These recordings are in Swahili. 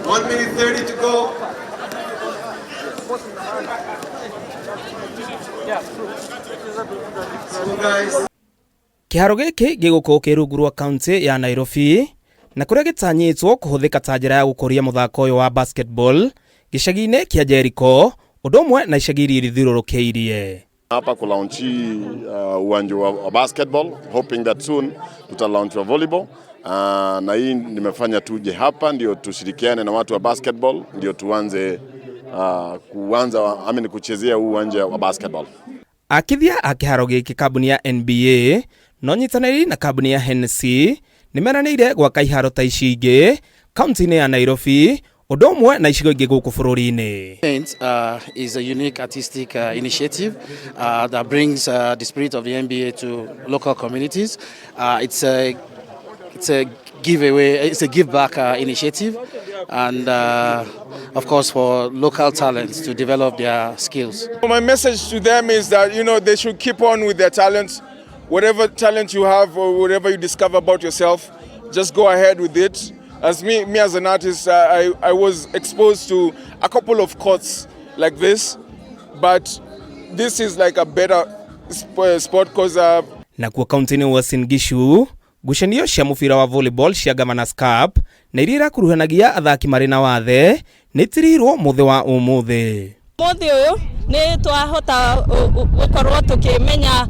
1 minute 30 to go. So guys. Kiharo giki gigukorwo kirungurwa county ya Nairobi na kuria gitanyitwo kuhuthika ta njira ya gukuria muthako uyu wa basketball gicagi-ini kia Jericho udomwe na icagi iri thirurukiirie. Hapa kulaunchi uwanja wa basketball, hoping that soon tuta launch wa volleyball. Na hii nimefanya tuje hapa ndio tushirikiane na watu wa basketball ndio tuanze kuchezea uwanja wa basketball. Akithia akiharo giki kabuni ya NBA no nyitaniri na kabuni ya Hennessy nimeranire gwaka iharo ta ici ingi kaunti-ini ya Nairobi udomwe na icigo ingi guku bururi-ini. Is a unique artistic initiative that brings the spirit of the NBA to local communities. It's a giveaway, it's a give back initiative, and of course for local talents to develop their skills. My message to them is that they should keep on with their talents. Whatever talent you have or whatever you discover about yourself, just go ahead with it. As me as an artist, I was exposed to a couple of courts like this, but this is like a better sport because na kwa kaunti-ini wa Uasin Gishu gucanio cia mubira wa volleyball cia Governors Cup na irira kuruhanagia athaki mari na wathe nitirirwo muthe wa umuthi. Muthi uyu ni twahota gukorwo tukimenya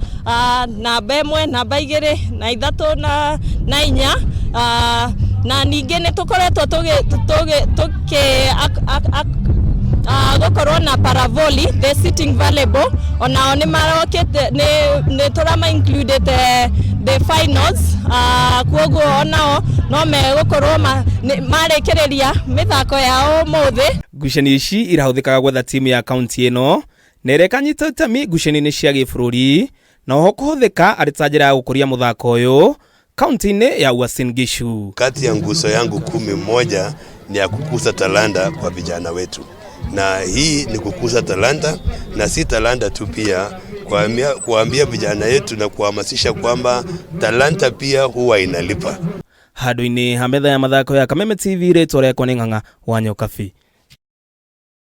namba 1 namba 2 na 3 na 4 na ningi ni tukoretwo gukorwo na paravoli the sitting volleyball onao ni marokete ni turama included the finals kwoguo onao no megukorwo marekereria mithako yao muthi. Ngucanio ici irahuthikaga gwetha timu ya kaunti ino na irekanyita itemi ngucanio-ini cia gibũrũri na oho kuhuthika arĩ ta njĩra ya gukuria muthako uyu kaunti-ini ya Uasin Gishu. Kati ya nguso yangu 11 ni ya kukuza talanta kwa vijana wetu, na hii ni kukuza talanta na si talanta tu, pia kuambia vijana yetu na kuhamasisha kwamba talanta pia huwa inalipa. Handũ-inĩ ha metha ya mathako ya Kameme TV rĩtwa rĩakwa nĩ Ng'ang'a wa Nyokabi.